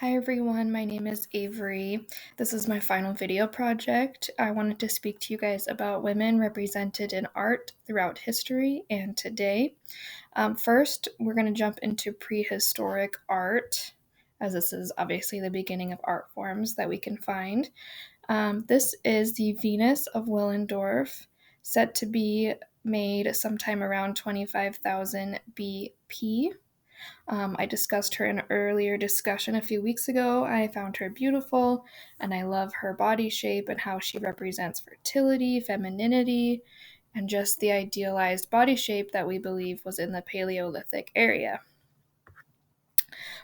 Hi everyone, my name is Avery. This is my final video project. I wanted to speak to you guys about women represented in art throughout history and today. First, we're going to jump into prehistoric art, as this is obviously the beginning of art forms that we can find. This is the Venus of Willendorf, set to be made sometime around 25,000 BP. I discussed her in an earlier discussion a few weeks ago. I found her beautiful, and I love her body shape and how she represents fertility, femininity, and just the idealized body shape that we believe was in the Paleolithic area.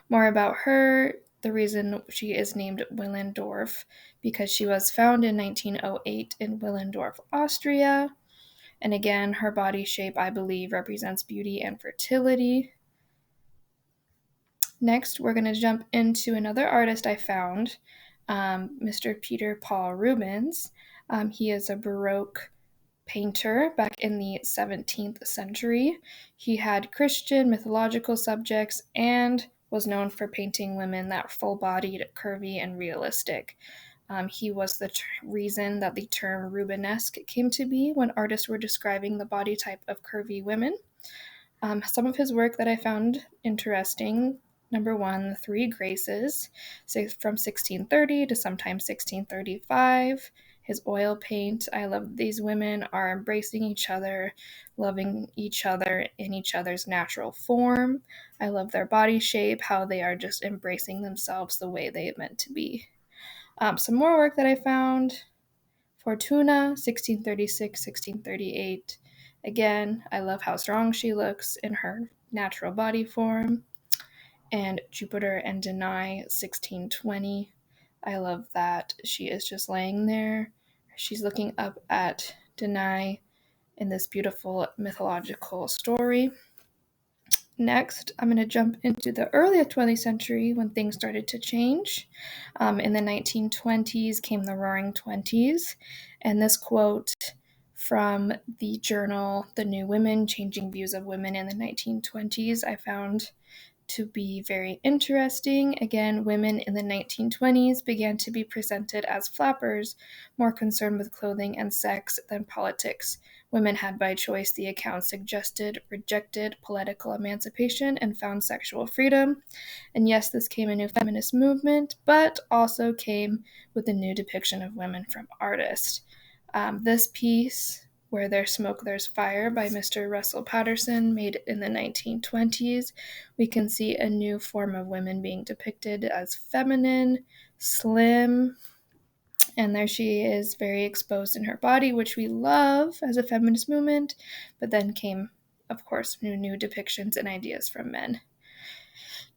More about her, the reason she is named Willendorf, because she was found in 1908 in Willendorf, Austria. And again, her body shape, I believe, represents beauty and fertility. Next, we're going to jump into another artist I found, Mr. Peter Paul Rubens. He is a Baroque painter back in the 17th century. He had Christian mythological subjects and was known for painting women that full-bodied, curvy, and realistic. He was the reason that the term Rubenesque came to be when artists were describing the body type of curvy women. Some of his work that I found interesting: number one, the Three Graces, from 1630 to sometime 1635. His oil paint, I love these women are embracing each other, loving each other in each other's natural form. I love their body shape, how they are just embracing themselves the way they meant to be. Some more work that I found: Fortuna, 1636, 1638. Again, I love how strong she looks in her natural body form. And Jupiter and Danae, 1620. I love that she is just laying there. She's looking up at Danae in this beautiful mythological story. Next, I'm going to jump into the early 20th century when things started to change. In the 1920s came the Roaring Twenties, and this quote from the journal The New Women, Changing Views of Women in the 1920s, I found to be very interesting. Again, women in the 1920s began to be presented as flappers, more concerned with clothing and sex than politics. Women had by choice, the account suggested, rejected political emancipation and found sexual freedom. And yes, this came a new feminist movement, but also came with a new depiction of women from artists. This piece, Where There's Smoke, There's Fire, by Mr. Russell Patterson, made in the 1920s, we can see a new form of women being depicted as feminine, slim, and there she is, very exposed in her body, which we love as a feminist movement, but then came, of course, new depictions and ideas from men.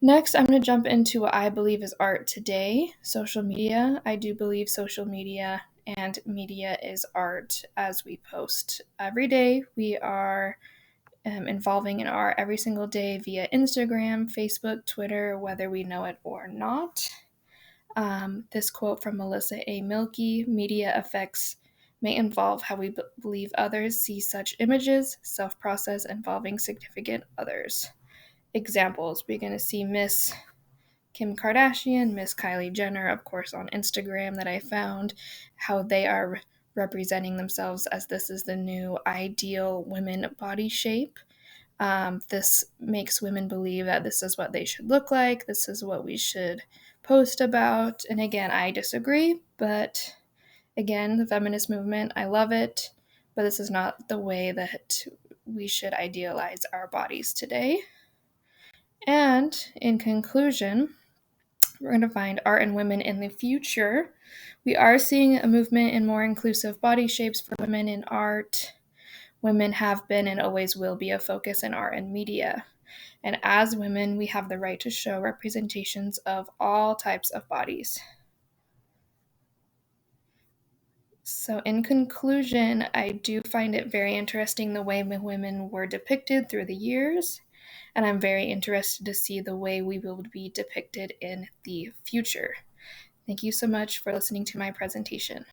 Next, I'm going to jump into what I believe is art today: social media. I do believe social media and media is art, as we post every day. We are involving in art every single day via Instagram, Facebook, Twitter, whether we know it or not. This quote from Melissa A. Milkey: media effects may involve how we believe others see such images, self-process involving significant others. Examples: we're going to see Miss Kim Kardashian, Miss Kylie Jenner, of course, on Instagram, that I found, how they are representing themselves as this is the new ideal women body shape. This makes women believe that this is what they should look like, this is what we should post about. And again, I disagree, but again, the feminist movement, I love it, but this is not the way that we should idealize our bodies today. And in conclusion, we're going to find art and women in the future. We are seeing a movement in more inclusive body shapes for women in art. Women have been and always will be a focus in art and media. And as women, we have the right to show representations of all types of bodies. So in conclusion, I do find it very interesting the way women were depicted through the years, and I'm very interested to see the way we will be depicted in the future. Thank you so much for listening to my presentation.